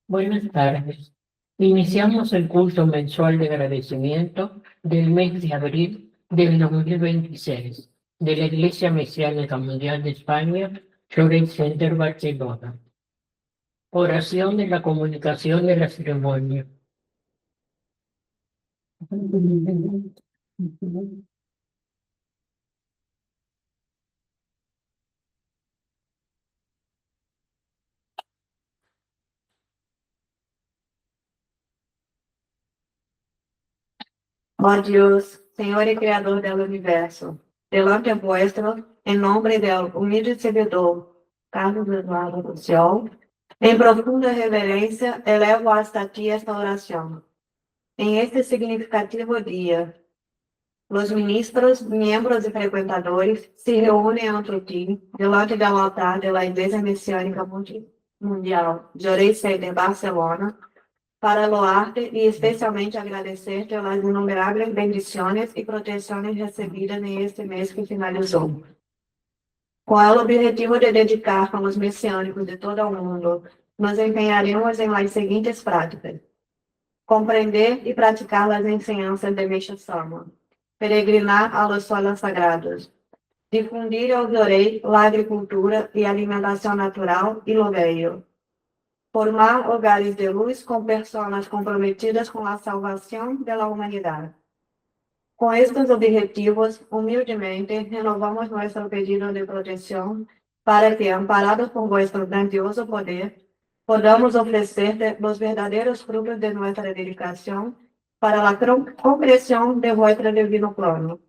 Buenas tardes. Iniciamos el curso mensual de agradecimiento del mes de abril del 2026 de la Iglesia Mesiánica Mundial de España, Lloret Center Barcelona. Oración de la comunicación de la ceremonia. Ó Dios, Señor y Creador del universo, delante vuestro, en nombre del humilde servidor, Carlos Eduardo Luciol, en profunda reverencia, elevo hasta ti esta oración. En este significativo día, los ministros, miembros y frecuentadores se reúnen ante ti, delante del altar de la Iglesia Mesiánica Mundial, Lloret de Barcelona, para loarte y especialmente agradecerte las innumerables bendiciones y protecciones recibidas en este mes que finalizó. Con el objetivo de dedicar a los mesiânicos de todo el mundo, nos empenharemos en las siguientes prácticas: comprender y practicar las enseñanzas de Meixo Sama, peregrinar a los solos sagrados, difundir el Lloret, la agricultura y alimentación natural y lo bello, formar hogares de luz con personas comprometidas con la salvación de la humanidad. Con estos objetivos, humildemente, renovamos nuestro pedido de protección para que, amparados por vuestro grandioso poder, podamos ofrecerte los verdaderos frutos de nuestra dedicación para la concreción de vuestro divino plano.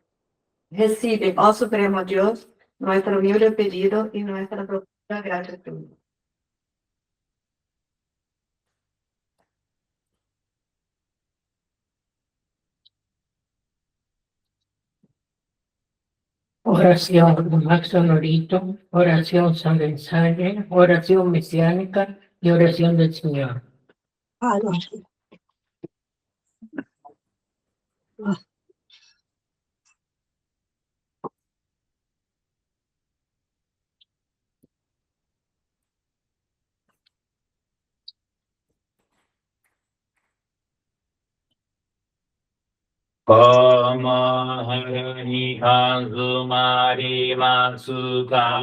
Recibe, ó Supremo Dios, nuestro humilde pedido y nuestra profunda gratitud. Oración Max Honorito, oración San González, oración mesiánica y oración del Señor. Kamahani Azumari Masuka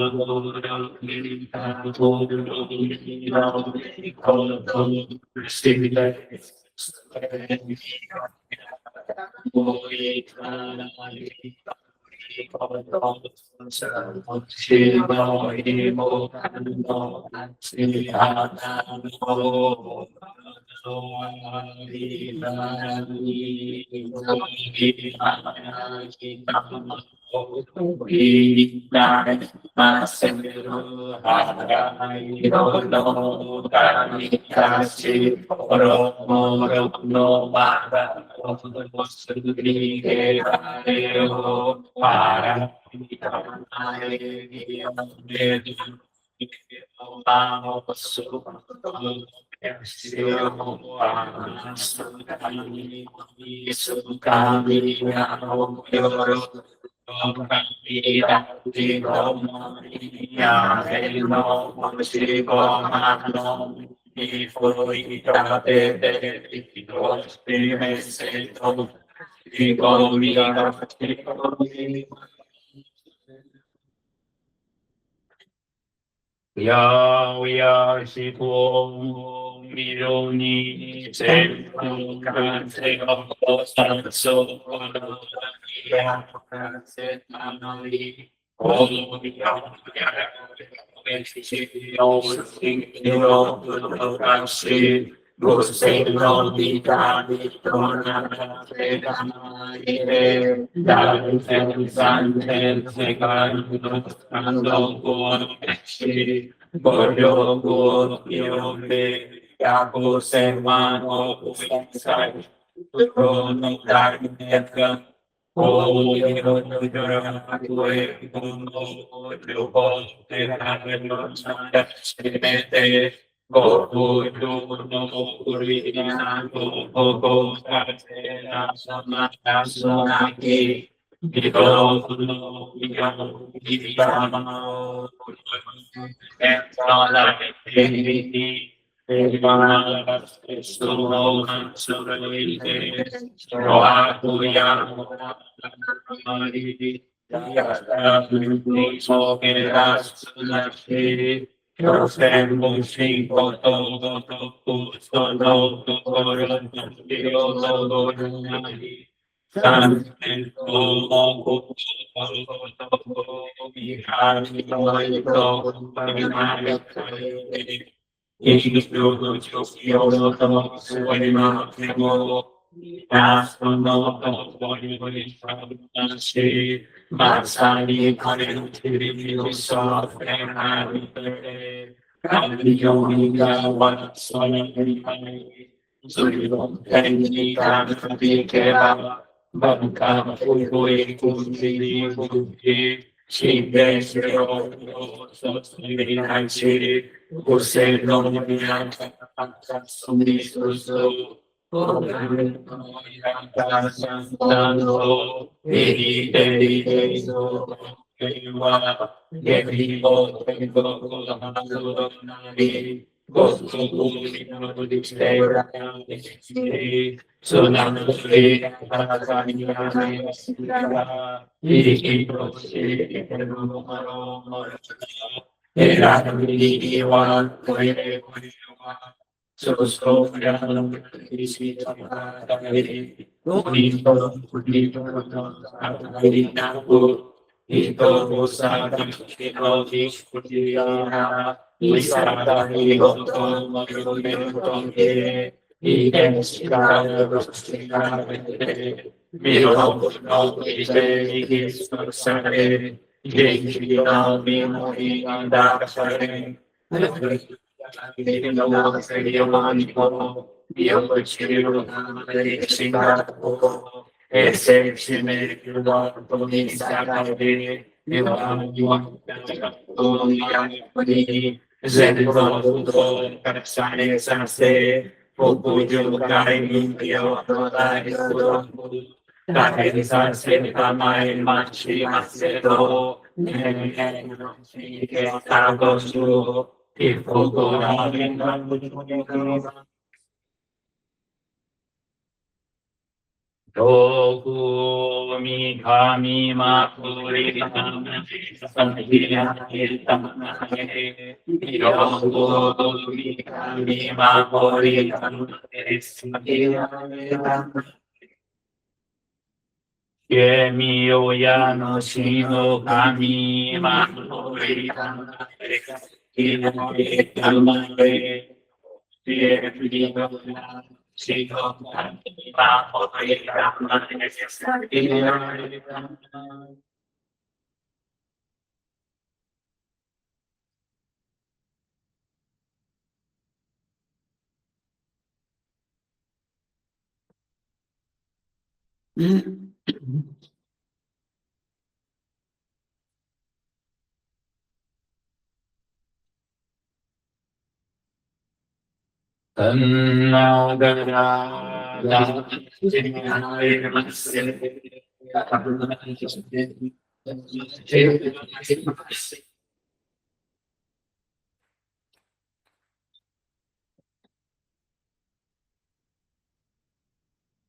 Ya Shiko Mironi Seiko Kanse Osan So Ya Kanse Anali Olo Ya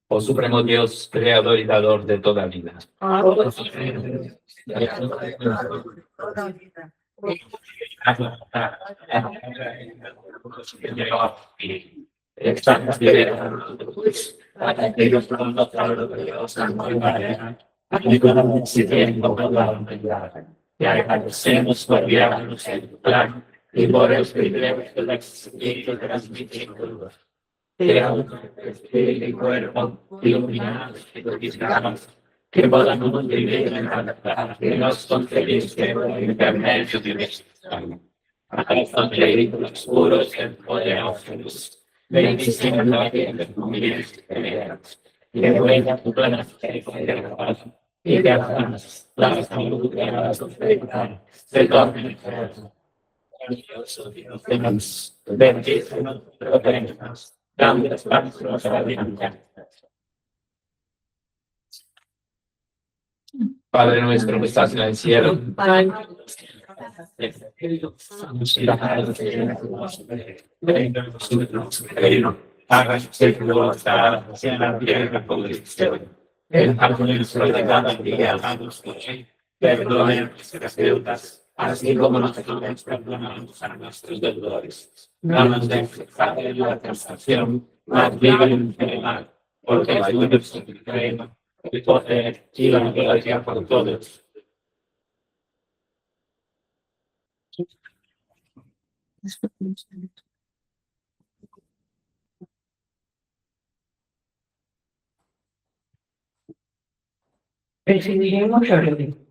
Oh Supremo Dios, creador y dador de toda vida. Te agradecemos por guiarnos en tu plan y por el privilegio de existir y transmitir tu luz. Te amo, espíritu y cuerpo, iluminados y purificados, que podamos vivir en la verdad que nos concediste por intermedio de nuestra alma. Hasta espíritus puros y poderosos, bendiciendo a quienes conviven que venga tu plena felicidad y que hagamos la salud de la sociedad se torne fuerte. Dios, Dios, bendícenos, protégenos, dame espacio a la vida. Padre nuestro que estás en el cielo, Así como nosotros perdonamos a nuestros deudores. No nos dejes caer en la tentación, mas líbranos del mal, porque la ayuda es el reino, el poder y la gloria por todos. Recibiremos la oración.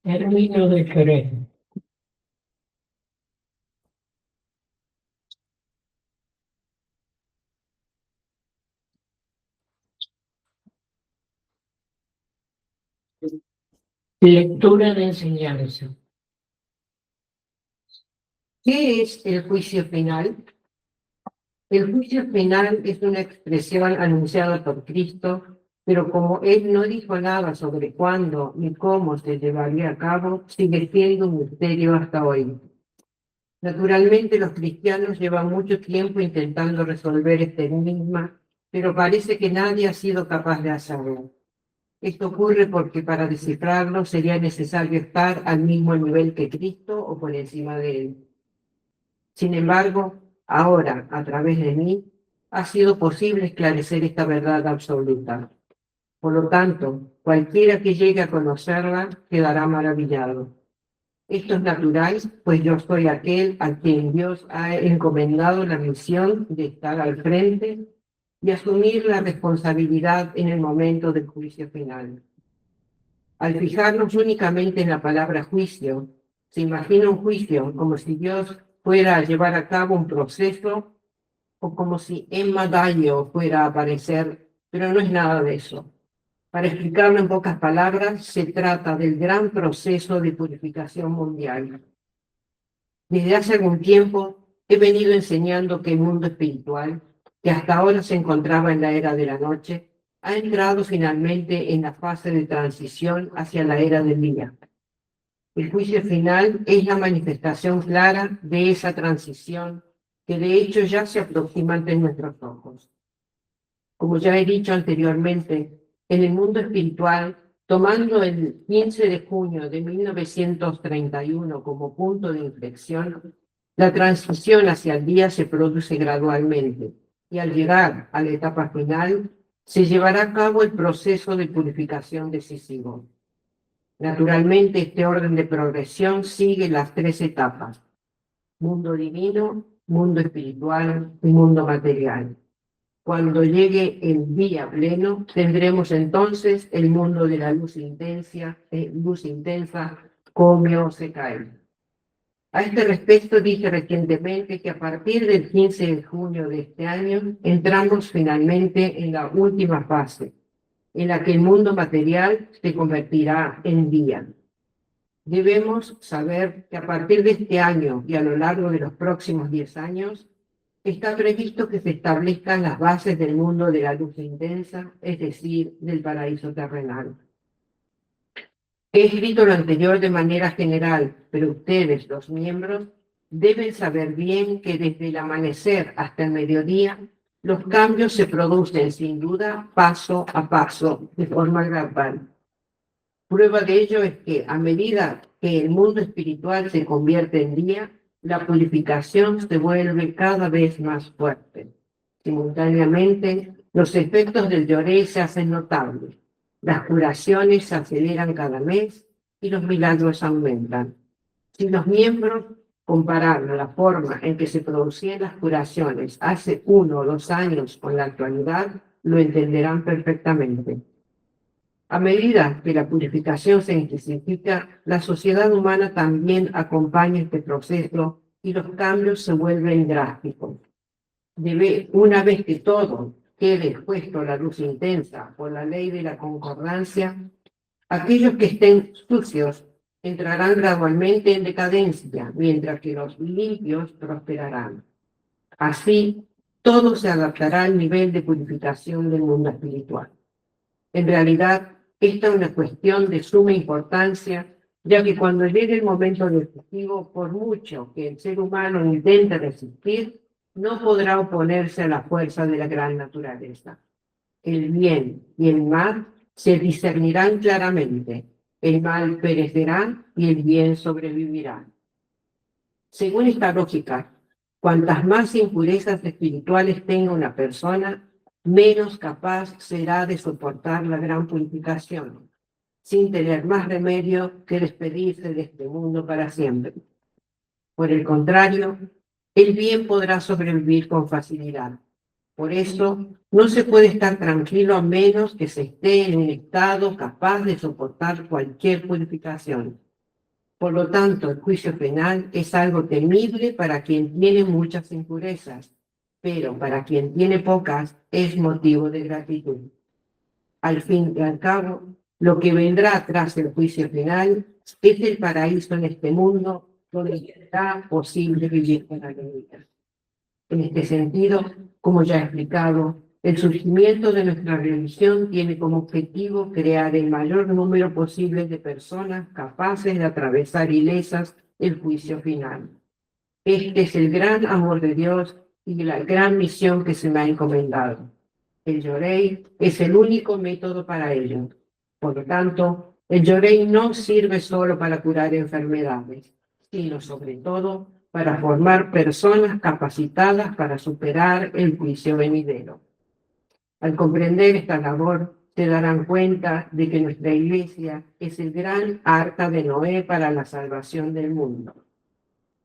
Término de querer. Lectura de enseñanza. ¿Qué es el juicio final? El juicio final es una expresión anunciada por Cristo, pero como Él no dijo nada sobre cuándo ni cómo se llevaría a cabo, sigue siendo un misterio hasta hoy. Naturalmente, los cristianos llevan mucho tiempo intentando resolver este enigma, pero parece que nadie ha sido capaz de hacerlo. Esto ocurre porque para descifrarlo sería necesario estar al mismo nivel que Cristo o por encima de Él. Sin embargo, ahora, a través de mí, ha sido posible esclarecer esta verdad absoluta. Por lo tanto, cualquiera que llegue a conocerla quedará maravillado. Esto es natural, pues yo soy aquel a quien Dios ha encomendado la misión de estar al frente y asumir la responsabilidad en el momento del juicio final. Al fijarnos únicamente en la palabra juicio, se imagina un juicio como si Dios fuera a llevar a cabo un proceso o como si Emma Dalio fuera a aparecer, pero no es nada de eso. Para explicarlo en pocas palabras, se trata del gran proceso de purificación mundial. Desde hace algún tiempo he venido enseñando que el mundo espiritual, que hasta ahora se encontraba en la era de la noche, ha entrado finalmente en la fase de transición hacia la era del día. El juicio final es la manifestación clara de esa transición que de hecho ya se aproxima ante nuestros ojos. Como ya he dicho anteriormente, en el mundo espiritual, tomando el 15 de junio de 1931 como punto de inflexión, la transición hacia el día se produce gradualmente y al llegar a la etapa final se llevará a cabo el proceso de purificación decisivo. Naturalmente, este orden de progresión sigue las tres etapas: mundo divino, mundo espiritual y mundo material. Cuando llegue el día pleno, tendremos entonces el mundo de la luz intensa, come o se cae. A este respecto dije recientemente que a partir del 15 de junio de este año entramos finalmente en la última fase, en la que el mundo material se convertirá en día. Debemos saber que a partir de este año y a lo largo de los próximos 10 años, está previsto que se establezcan las bases del mundo de la luz intensa, es decir, del paraíso terrenal. He escrito lo anterior de manera general, pero ustedes, los miembros, Deben saber bien que desde el amanecer hasta el mediodía, los cambios se producen sin duda paso a paso, de forma gradual. Prueba de ello es que a medida que el mundo espiritual se convierte en día, la purificación se vuelve cada vez más fuerte. Simultáneamente, los efectos del lloré se hacen notables. Las curaciones se aceleran cada mes y los milagros aumentan. Si los miembros compararan la forma en que se producían las curaciones hace 1 o 2 años con la actualidad, lo entenderán perfectamente. A medida que la purificación se intensifica, la sociedad humana también acompaña este proceso y los cambios se vuelven drásticos. Una vez que todo quede expuesto a la luz intensa por la ley de la concordancia, aquellos que estén sucios entrarán gradualmente en decadencia, mientras que los limpios prosperarán. Así, todo se adaptará al nivel de purificación del mundo espiritual. En realidad, esta es una cuestión de suma importancia, ya que cuando llegue el momento decisivo, por mucho que el ser humano intente resistir, no podrá oponerse a la fuerza de la gran naturaleza. El bien y el mal se discernirán claramente. El mal perecerá y el bien sobrevivirá. Según esta lógica, cuantas más impurezas espirituales tenga una persona, menos capaz será de soportar la gran purificación, sin tener más remedio que despedirse de este mundo para siempre. Por el contrario, el bien podrá sobrevivir con facilidad. Por eso, no se puede estar tranquilo a menos que se esté en un estado capaz de soportar cualquier purificación. Por lo tanto, el juicio penal es algo temible para quien tiene muchas impurezas, pero para quien tiene pocas es motivo de gratitud. Al fin y al cabo, lo que vendrá tras el juicio final es el paraíso en este mundo donde será posible vivir con alegría. En este sentido, como ya he explicado, el surgimiento de nuestra religión tiene como objetivo crear el mayor número posible de personas capaces de atravesar ilesas el juicio final. Este es el gran amor de Dios y la gran misión que se me ha encomendado. El Yorei es el único método para ello. Por lo tanto, el Yorei no sirve solo para curar enfermedades, sino sobre todo para formar personas capacitadas para superar el juicio venidero. Al comprender esta labor, se darán cuenta de que nuestra Iglesia es el gran arca de Noé para la salvación del mundo.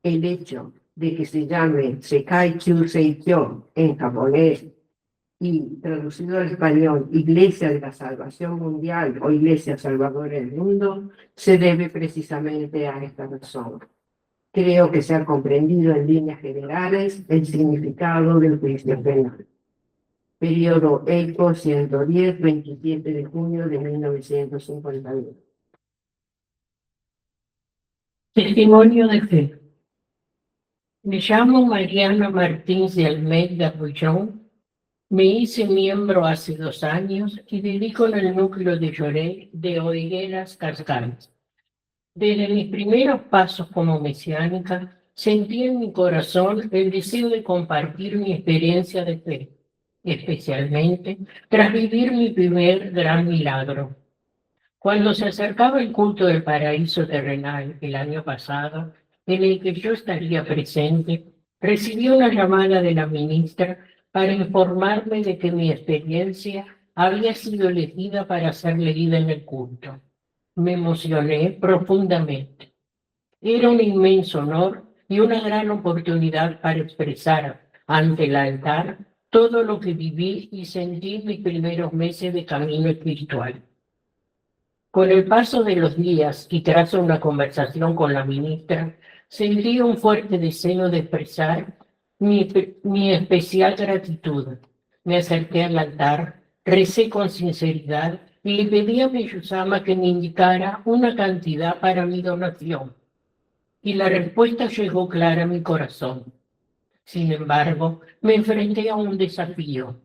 El hecho de que se llame Sekai Kyusei Kyo en japonés y traducido al español Iglesia de la Salvación Mundial o Iglesia Salvadora del Mundo se debe precisamente a esta razón. Creo que se ha comprendido en líneas generales el significado del juicio penal. Periodo EICO 110, 27 de junio de 1951. Testimonio de fe. Me llamo Mariana Martins de Almeida Bullón. Me hice miembro hace 2 años y dedico en el núcleo de Lloré de Higueras Cascadas. Desde mis primeros pasos como mesiánica, sentí en mi corazón el deseo de compartir mi experiencia de fe, especialmente tras vivir mi primer gran milagro. Cuando se acercaba el culto del paraíso terrenal el año pasado, en el que yo estaría presente, recibí una llamada de la ministra para informarme de que mi experiencia había sido elegida para ser leída en el culto. Me emocioné profundamente. Era un inmenso honor y una gran oportunidad para expresar ante el altar todo lo que viví y sentí en mis primeros meses de camino espiritual. Con el paso de los días y tras una conversación con la ministra, sentí un fuerte deseo de expresar mi especial gratitud. Me acerqué al altar, recé con sinceridad y le pedí a Meyusama que me indicara una cantidad para mi donación. Y la respuesta llegó clara a mi corazón. Sin embargo, me enfrenté a un desafío.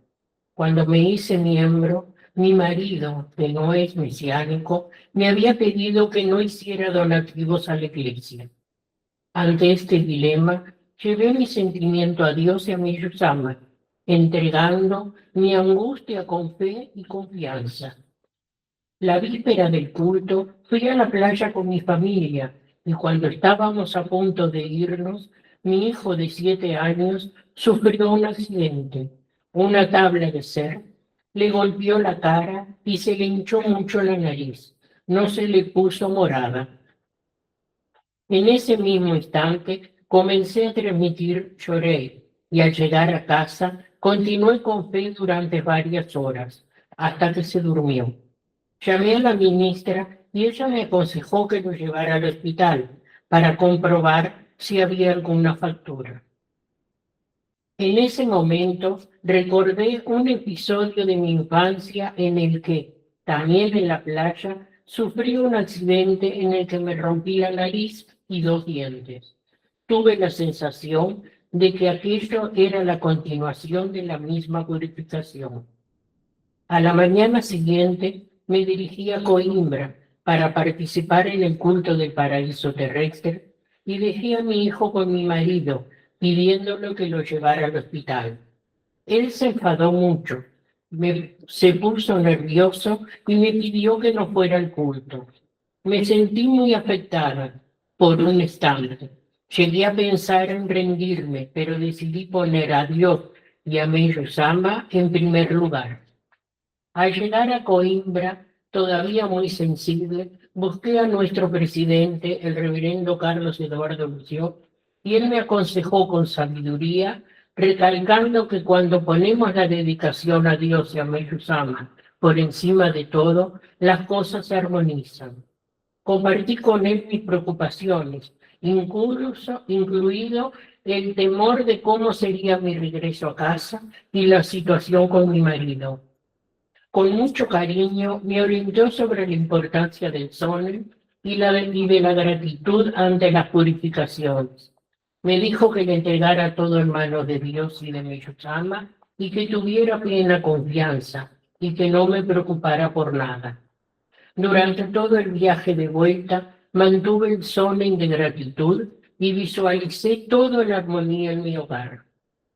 Cuando me hice miembro, mi marido, que no es mesiánico, me había pedido que no hiciera donativos a la iglesia. Ante este dilema, llevé mi sentimiento a Dios y a mi Yusama, entregando mi angustia con fe y confianza. La víspera del culto fui a la playa con mi familia y cuando estábamos a punto de irnos, mi hijo de 7 años sufrió un accidente. Una tabla de surf le golpeó la cara y se le hinchó mucho la nariz. No se le puso morada. En ese mismo instante comencé a transmitir, lloré y al llegar a casa continué con fe durante varias horas hasta que se durmió. Llamé a la ministra y ella me aconsejó que lo llevara al hospital para comprobar si había alguna fractura. En ese momento recordé un episodio de mi infancia en el que, también en la playa, sufrí un accidente en el que me rompí la nariz y 2 dientes. Tuve la sensación de que aquello era la continuación de la misma purificación. A la mañana siguiente me dirigí a Coimbra para participar en el culto del paraíso terrestre y dejé a mi hijo con mi marido, pidiéndole que lo llevara al hospital. Él se enfadó mucho, se puso nervioso y me pidió que no fuera al culto. Me sentí muy afectada por un instante. Llegué a pensar en rendirme, pero decidí poner a Dios y a Meyo Samba en primer lugar. Al llegar a Coimbra, todavía muy sensible, busqué a nuestro presidente, el reverendo Carlos Eduardo Lució, y él me aconsejó con sabiduría, recalcando que cuando ponemos la dedicación a Dios y a Meyusama por encima de todo, las cosas se armonizan. Compartí con él mis preocupaciones, incluido el temor de cómo sería mi regreso a casa y la situación con mi marido. Con mucho cariño me orientó sobre la importancia del sol y de la gratitud ante las purificaciones. Me dijo que le entregara todo en manos de Dios y de Meyusama y que tuviera plena confianza y que no me preocupara por nada. Durante todo el viaje de vuelta mantuve el sonen de gratitud y visualicé toda la armonía en mi hogar.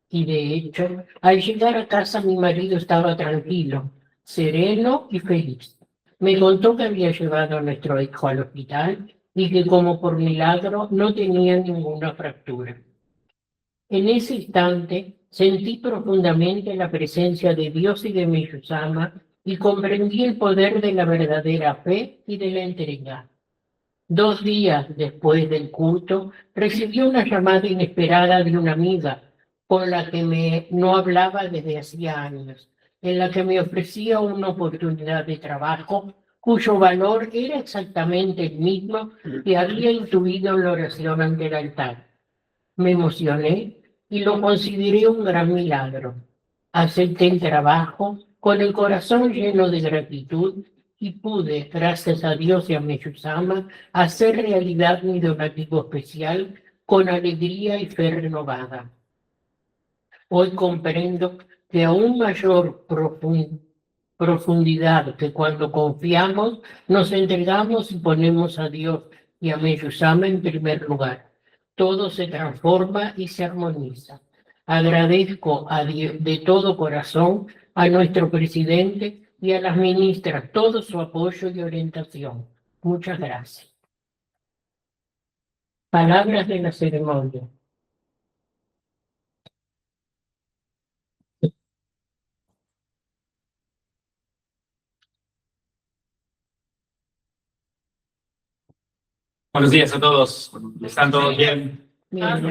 Y de hecho, al llegar a casa mi marido estaba tranquilo, sereno y feliz. Me contó que había llevado a nuestro hijo al hospital y que como por milagro no tenía ninguna fractura. En ese instante sentí profundamente la presencia de Dios y de Meyusama y comprendí el poder de la verdadera fe y de la entrega. 2 días después del culto, recibí una llamada inesperada de una amiga con la que no hablaba desde hacía años, en la que me ofrecía una oportunidad de trabajo cuyo valor era exactamente el mismo que había intuido en la oración ante el altar. Me emocioné y lo consideré un gran milagro. Acepté el trabajo con el corazón lleno de gratitud y pude, gracias a Dios y a Meyusama, hacer realidad mi donativo especial con alegría y fe renovada. Hoy comprendo que aún mayor profundidad que cuando confiamos, nos entregamos y ponemos a Dios y a Meyusama en primer lugar. Todo se transforma y se armoniza. Agradezco de todo corazón a nuestro presidente y a las ministras todo su apoyo y orientación. Muchas gracias. Palabras de la ceremonia. Buenos días a todos. ¿Están todos bien? En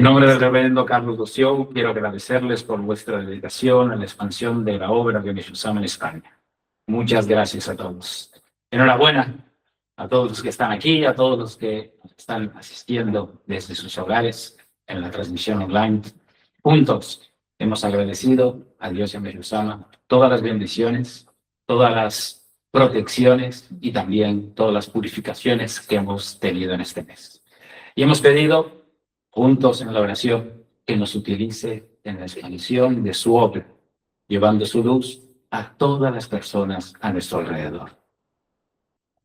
nombre del reverendo Carlos Lució, quiero agradecerles por vuestra dedicación a la expansión de la obra de Meyusama en España. Muchas gracias a todos. Enhorabuena a todos los que están aquí, a todos los que están asistiendo desde sus hogares en la transmisión online. Juntos hemos agradecido a Dios y a Meyusama todas las bendiciones, todas las protecciones y también todas las purificaciones que hemos tenido en este mes. Y hemos pedido juntos en la oración que nos utilice en la expansión de su obra, llevando su luz a todas las personas a nuestro alrededor.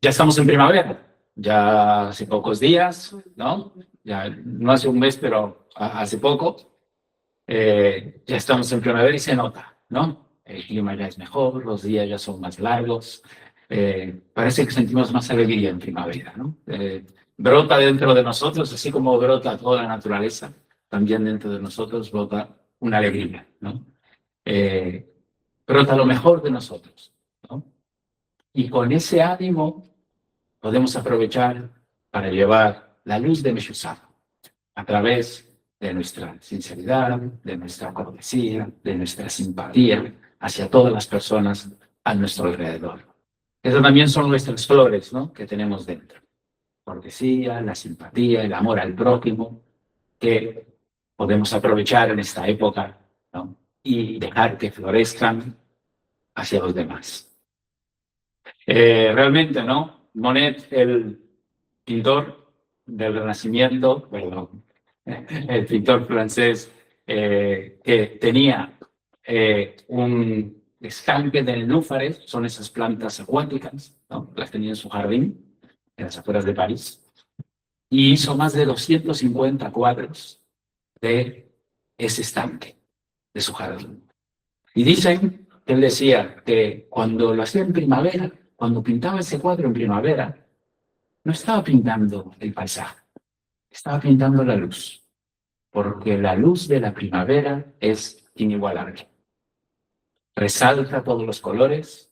Ya estamos en primavera, ya hace pocos días, ¿no? Ya no hace un mes, pero hace poco. Ya estamos en primavera y se nota, ¿no? El clima ya es mejor, los días ya son más largos. Parece que sentimos más alegría en primavera, ¿no? Brota dentro de nosotros, así como brota toda la naturaleza, también dentro de nosotros brota una alegría, ¿no? Brota lo mejor de nosotros, ¿no? Y con ese ánimo podemos aprovechar para llevar la luz de Meshusam a través de nuestra sinceridad, de nuestra cortesía, de nuestra simpatía hacia todas las personas a nuestro alrededor. Eso también son nuestras flores, ¿no? Que tenemos dentro. Cortesía, la simpatía, el amor al prójimo, que podemos aprovechar en esta época, ¿no? Y dejar que florezcan hacia los demás. Realmente, ¿no? Monet, el pintor del Renacimiento, perdón, el pintor francés que tenía un estanque de nenúfares, son esas plantas acuáticas, ¿no? Las tenía en su jardín, en las afueras de París, y hizo más de 250 cuadros de ese estanque, de su jardín. Y dicen que él decía que cuando lo hacía en primavera, cuando pintaba ese cuadro en primavera, no estaba pintando el paisaje, estaba pintando la luz, porque la luz de la primavera es inigualable. Resalta todos los colores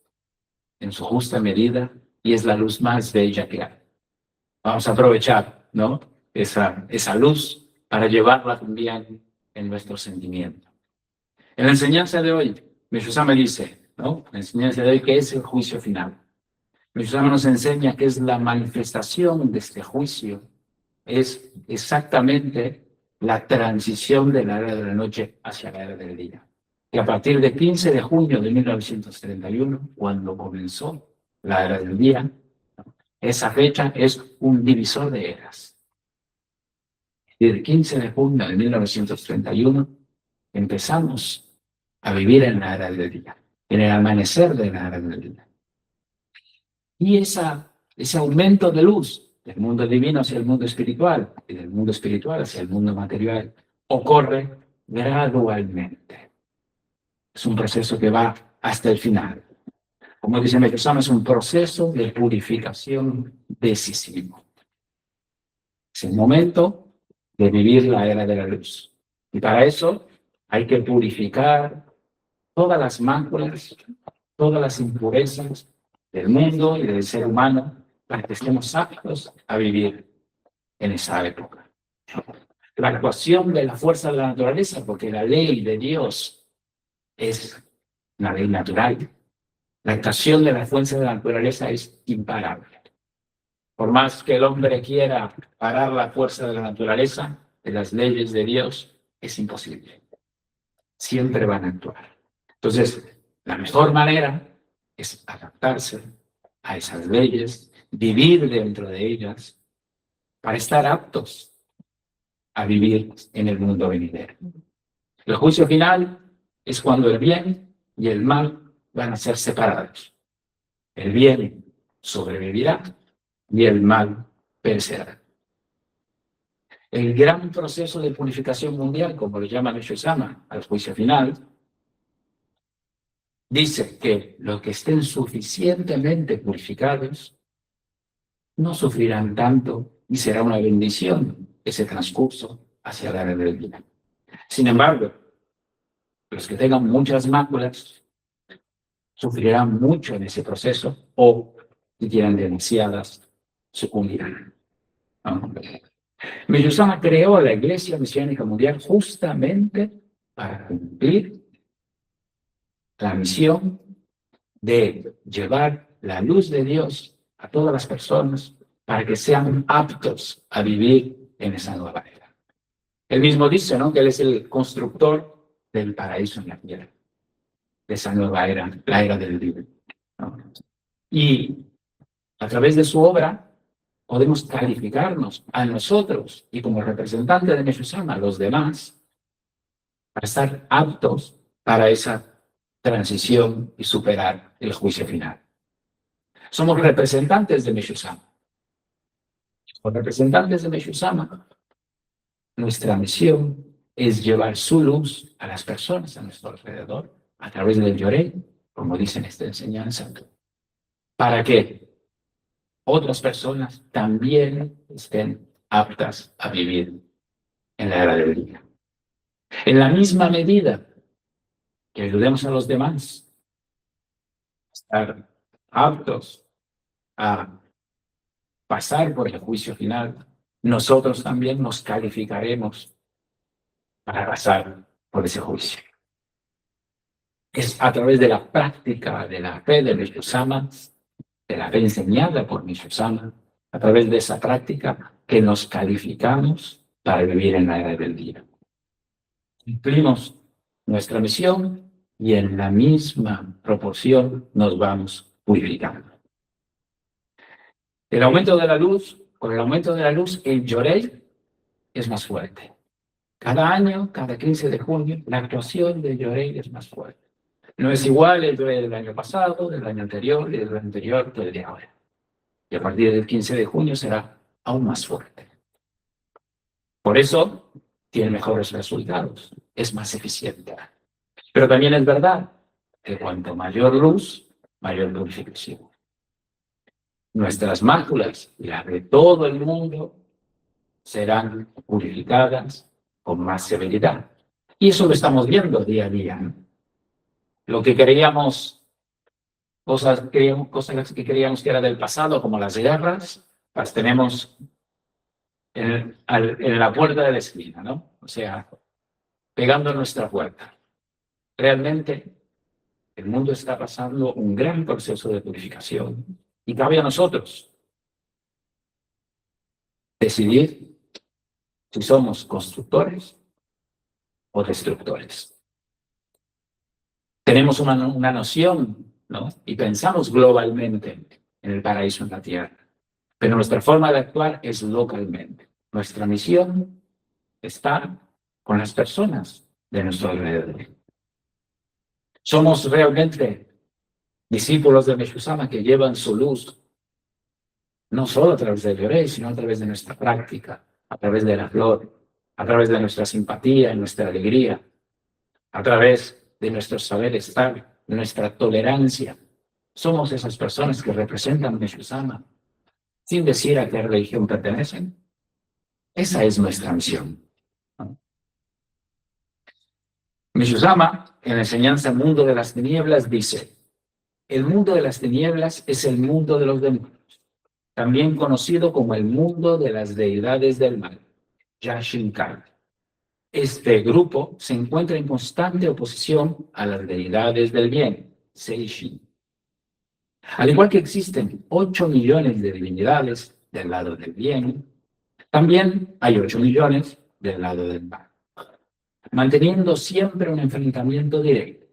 en su justa medida y es la luz más bella que hay. Vamos a aprovechar, ¿no? Esa luz para llevarla también en nuestro sentimiento. En la enseñanza de hoy, Meshusam me dice, ¿no? La enseñanza de hoy, ¿qué es el juicio final? Meshusam nos enseña que es la manifestación de este juicio, es exactamente la transición de la era de la noche hacia la era del día. Y a partir del 15 de junio de 1931, cuando comenzó la era del día, esa fecha es un divisor de eras. Desde el 15 de junio de 1931 empezamos a vivir en la era del día, en el amanecer de la era del día. Y ese aumento de luz del mundo divino hacia el mundo espiritual y del mundo espiritual hacia el mundo material ocurre gradualmente. Es un proceso que va hasta el final. Como dice Meshusam, es un proceso de purificación decisivo. Es el momento de vivir la era de la luz. Y para eso hay que purificar todas las máculas, todas las impurezas del mundo y del ser humano para que estemos aptos a vivir en esa época. La actuación de la fuerza de la naturaleza, porque la ley de Dios es una ley natural. La actuación de la fuerza de la naturaleza es imparable. Por más que el hombre quiera parar la fuerza de la naturaleza, de las leyes de Dios, es imposible. Siempre van a actuar. Entonces, la mejor manera es adaptarse a esas leyes, vivir dentro de ellas, para estar aptos a vivir en el mundo venidero. El juicio final es cuando el bien y el mal van a ser separados. El bien sobrevivirá y el mal perecerá. El gran proceso de purificación mundial, como lo llama Meshusam al juicio final, dice que los que estén suficientemente purificados no sufrirán tanto y será una bendición ese transcurso hacia la era del día. Sin embargo, los que tengan muchas máculas sufrirán mucho en ese proceso o, si tienen demasiadas, sucumbirán. Meshusam creó la Iglesia Mesiánica Mundial justamente para cumplir la misión de llevar la luz de Dios a todas las personas para que sean aptos a vivir en esa nueva era. Él mismo dice, ¿no?, que Él es el constructor del paraíso en la tierra, de esa nueva era, la era del libre, ¿no? Y a través de su obra podemos calificarnos a nosotros y como representante de Meshusam a los demás para estar aptos para esa transición y superar el juicio final. Somos representantes de Meshusama. Como representantes de Meshusama, nuestra misión es llevar su luz a las personas a nuestro alrededor, a través del Yorei, como dice en esta enseñanza, para que otras personas también estén aptas a vivir en la era del día. En la misma medida que ayudemos a los demás a estar aptos a pasar por el juicio final, nosotros también nos calificaremos para pasar por ese juicio. Es a través de la práctica de la fe de Meshusama, de la fe enseñada por Meshusama, a través de esa práctica que nos calificamos para vivir en la era del día. Cumplimos nuestra misión y en la misma proporción nos vamos purificando. El aumento de la luz, con el aumento de la luz, el Yorei es más fuerte. Cada año, cada 15 de junio, la actuación del Yorei es más fuerte. No es igual el Yorei del año pasado, del año anterior y del anterior que el de ahora. Y a partir del 15 de junio será aún más fuerte. Por eso tiene mejores resultados, es más eficiente. Pero también es verdad que cuanto mayor luz, mayor purificación. Nuestras máculas y las de todo el mundo serán purificadas con más severidad. Y eso lo estamos viendo día a día, ¿no? Lo que creíamos, cosas que creíamos que era del pasado, como las guerras, las tenemos en la puerta de la esquina, ¿no? O sea, pegando a nuestra puerta. Realmente, el mundo está pasando un gran proceso de purificación y cabe a nosotros decidir si somos constructores o destructores. Tenemos una noción, ¿no? Y pensamos globalmente en el paraíso en la tierra, pero nuestra forma de actuar es localmente. Nuestra misión está con las personas de nuestro alrededor. Somos realmente discípulos de Meshusama que llevan su luz no solo a través del Yorei, sino a través de nuestra práctica, a través de la flor, a través de nuestra simpatía, nuestra alegría, a través de nuestro saber estar, de nuestra tolerancia. Somos esas personas que representan Meshusama, sin decir a qué religión pertenecen. Esa es nuestra misión. Meshusama, en la enseñanza Mundo de las Tinieblas, dice: el mundo de las tinieblas es el mundo de los demonios, también conocido como el mundo de las deidades del mal, Yashinkai. Este grupo se encuentra en constante oposición a las deidades del bien, Seishin. Al igual que existen 8 millones de divinidades del lado del bien, también hay 8 millones del lado del mal, manteniendo siempre un enfrentamiento directo.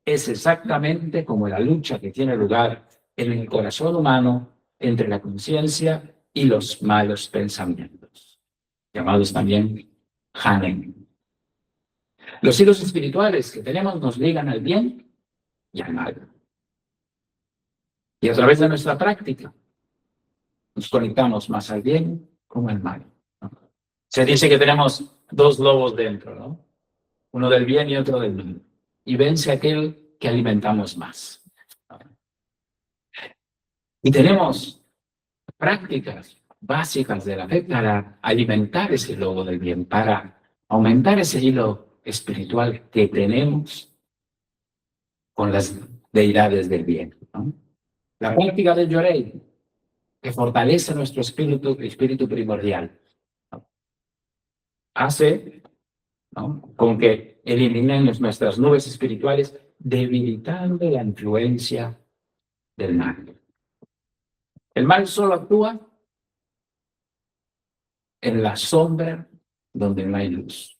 Es exactamente como la lucha que tiene lugar en el corazón humano entre la conciencia y los malos pensamientos, llamados también Hanem. Los hilos espirituales que tenemos nos ligan al bien y al mal. Y a través de nuestra práctica nos conectamos más al bien como al mal, ¿no? Se dice que tenemos 2 lobos dentro, ¿no? Uno del bien y otro del mal. Y vence aquel que alimentamos más. Y tenemos prácticas básicas de la fe para alimentar ese lobo del bien, para aumentar ese hilo espiritual que tenemos con las deidades del bien, ¿no? La práctica del Yorei, que fortalece nuestro espíritu primordial, ¿no? Hace, ¿no?, con que eliminemos nuestras nubes espirituales, debilitando la influencia del mal. El mal solo actúa en la sombra donde no hay luz.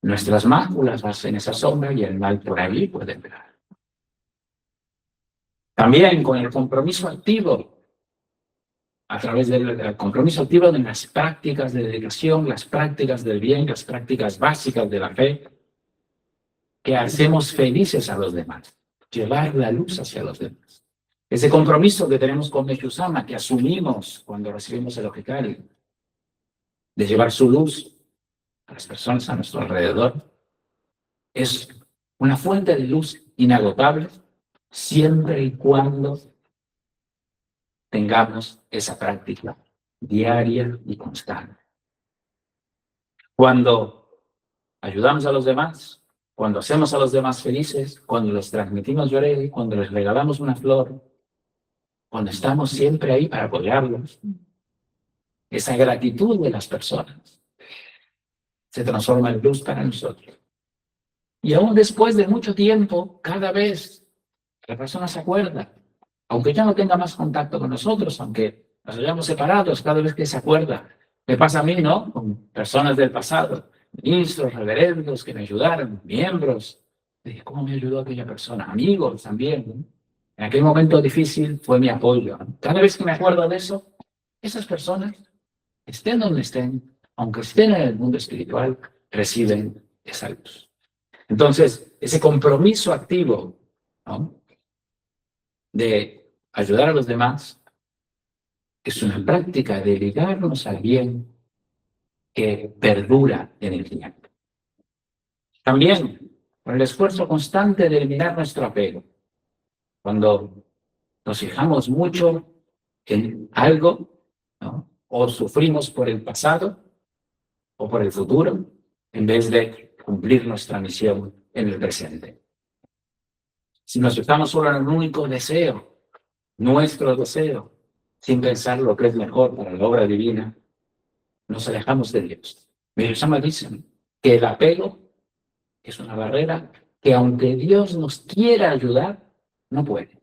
Nuestras máculas hacen esa sombra y el mal por ahí puede entrar. También con el compromiso activo, a través del compromiso activo de las prácticas de dedicación, las prácticas del bien, las prácticas básicas de la fe, que hacemos felices a los demás, llevar la luz hacia los demás. Ese compromiso que tenemos con Meshusama, que asumimos cuando recibimos el Ojikari, de llevar su luz a las personas a nuestro alrededor, es una fuente de luz inagotable siempre y cuando tengamos esa práctica diaria y constante. Cuando ayudamos a los demás, cuando hacemos a los demás felices, cuando les transmitimos lloré, cuando les regalamos una flor, cuando estamos siempre ahí para apoyarlos, esa gratitud de las personas se transforma en luz para nosotros. Y aún después de mucho tiempo, cada vez la persona se acuerda, aunque ya no tenga más contacto con nosotros, aunque nos hayamos separados, cada vez que se acuerda. Me pasa a mí, ¿no? Con personas del pasado, ministros, reverendos que me ayudaron, miembros. Dije, ¿cómo me ayudó aquella persona? Amigos también, ¿no? En aquel momento difícil fue mi apoyo. Cada vez que me acuerdo de eso, esas personas, estén donde estén, aunque estén en el mundo espiritual, reciben esa luz. Entonces, ese compromiso activo, ¿no?, de ayudar a los demás es una práctica de ligarnos al bien que perdura en el tiempo. También con el esfuerzo constante de eliminar nuestro apego. Cuando nos fijamos mucho en algo, ¿no?, o sufrimos por el pasado o por el futuro, en vez de cumplir nuestra misión en el presente. Si nos fijamos solo en un único deseo, nuestro deseo, sin pensar lo que es mejor para la obra divina, nos alejamos de Dios. Meshusama dice que el apego es una barrera que, aunque Dios nos quiera ayudar, no puede.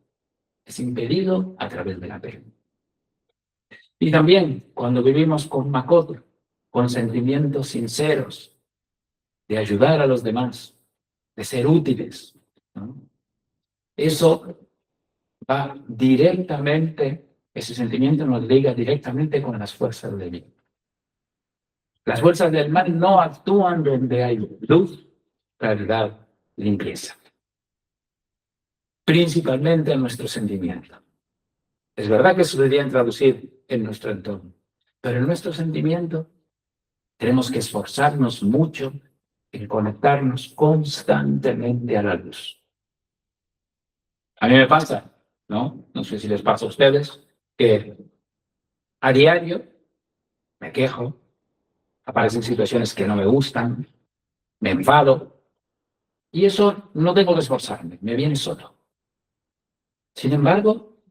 Es impedido a través del apego. Y también cuando vivimos con Makoto, con sentimientos sinceros de ayudar a los demás, de ser útiles, ¿no?, eso va directamente, ese sentimiento nos liga directamente con las fuerzas del bien. Las fuerzas del mal no actúan donde hay luz, claridad, limpieza. Principalmente en nuestro sentimiento. Es verdad que se debería traducir en nuestro entorno, pero en nuestro sentimiento tenemos que esforzarnos mucho en conectarnos constantemente a la luz. A mí me pasa, ¿no? No sé si les pasa a ustedes, que a diario me quejo, aparecen situaciones que no me gustan, me enfado, y eso no tengo que esforzarme, me viene solo. Sin embargo,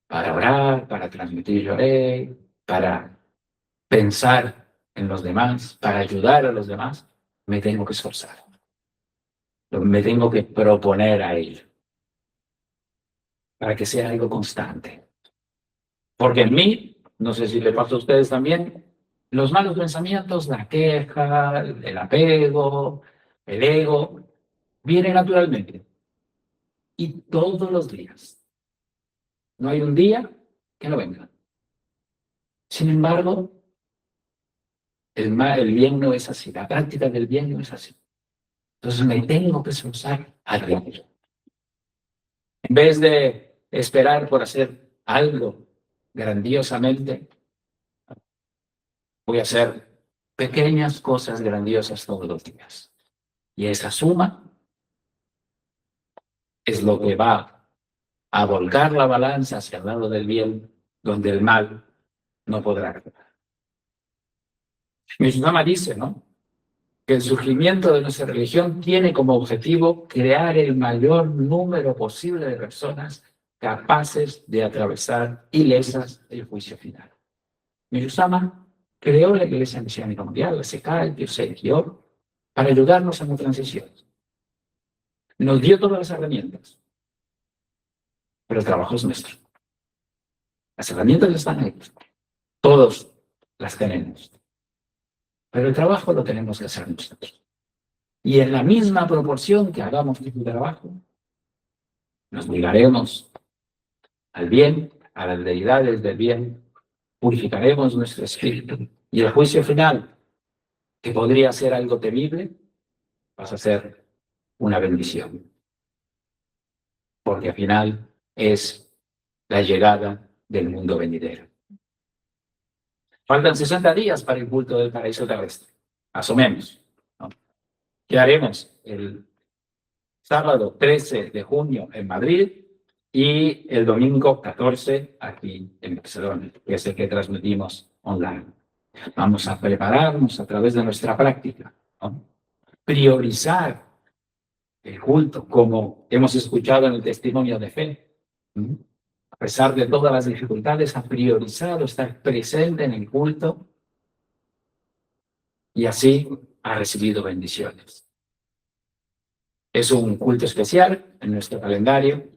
para orar, para transmitir lloré, para pensar en los demás, para ayudar a los demás, me tengo que esforzar. Me tengo que proponer a ello, para que sea algo constante. Porque en mí, no sé si le pasa a ustedes también, los malos pensamientos, la queja, el apego, el ego, vienen naturalmente. Y todos los días. No hay un día que no venga. Sin embargo, el bien no es así, la práctica del bien no es así. Entonces me tengo que esforzar a diario. En vez de esperar por hacer algo grandiosamente, voy a hacer pequeñas cosas grandiosas todos los días. Y esa suma es lo que va a volcar la balanza hacia el lado del bien, donde el mal no podrá actuar. Meshusama dice, ¿no?, que el surgimiento de nuestra religión tiene como objetivo crear el mayor número posible de personas capaces de atravesar ilesas el juicio final. Meshusama creó la Iglesia Mesiánica Mundial, la SECAL, Kiyosei-Kyo, para ayudarnos en la transición. Nos dio todas las herramientas, pero el trabajo es nuestro. Las herramientas están ahí, todos las tenemos, pero el trabajo lo tenemos que hacer nosotros. Y en la misma proporción que hagamos el trabajo, nos ligaremos al bien, a las deidades del bien, purificaremos nuestro espíritu, y el juicio final, que podría ser algo temible, pasa a ser una bendición. Porque al final es la llegada del mundo venidero. Faltan 60 días para el culto del paraíso terrestre, más o menos, ¿no? ¿Qué haremos? El sábado 13 de junio en Madrid y el domingo 14 aquí en Barcelona, que es el que transmitimos online. Vamos a prepararnos a través de nuestra práctica, ¿no? Priorizar el culto, como hemos escuchado en el testimonio de fe. ¿No? A pesar de todas las dificultades, ha priorizado estar presente en el culto y así ha recibido bendiciones. Es un culto especial en nuestro calendario.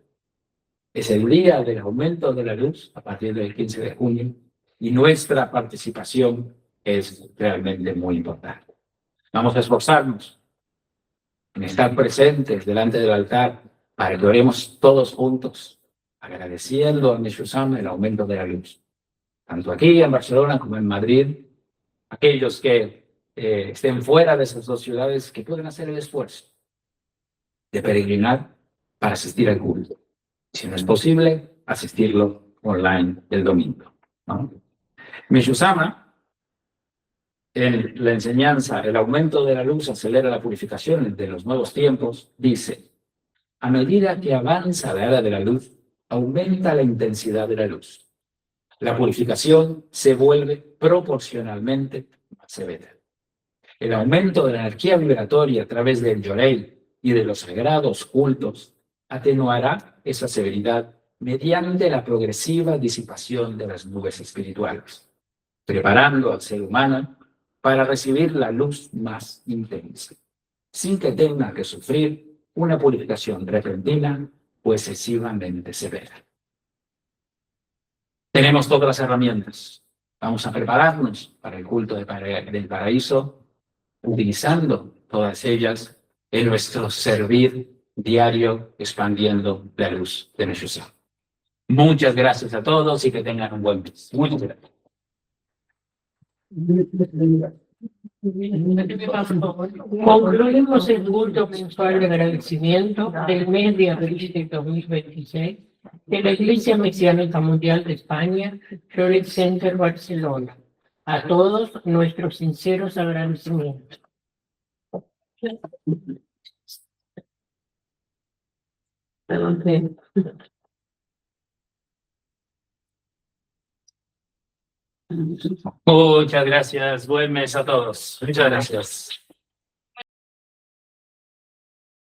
Es el día del aumento de la luz a partir del 15 de junio y nuestra participación es realmente muy importante. Vamos a esforzarnos en estar presentes delante del altar para que oremos todos juntos, agradeciendo a Meshusam el aumento de la luz. Tanto aquí en Barcelona como en Madrid, aquellos que estén fuera de esas dos ciudades, que pueden hacer el esfuerzo de peregrinar para asistir al culto. Si no es posible, asistirlo online el domingo, ¿no? Meshusama, en la enseñanza, el aumento de la luz acelera la purificación de los nuevos tiempos, dice, a medida que avanza la era de la luz, aumenta la intensidad de la luz. La purificación se vuelve proporcionalmente más severa. El aumento de la energía vibratoria a través del Yorei y de los sagrados cultos atenuará esa severidad mediante la progresiva disipación de las nubes espirituales, preparando al ser humano para recibir la luz más intensa, sin que tenga que sufrir una purificación repentina o excesivamente severa. Tenemos todas las herramientas. Vamos a prepararnos para el culto del paraíso, utilizando todas ellas en nuestro servir diario, expandiendo la luz de Meshusam. Muchas gracias a todos y que tengan un buen mes. Muchas gracias. Concluimos el culto mensual de agradecimiento del mes de abril de 2026 de la Iglesia Mesiánica Mundial de España, Florence Center Barcelona. A todos nuestros sinceros agradecimientos. Muchas gracias. Buen mes a todos. Muchas gracias.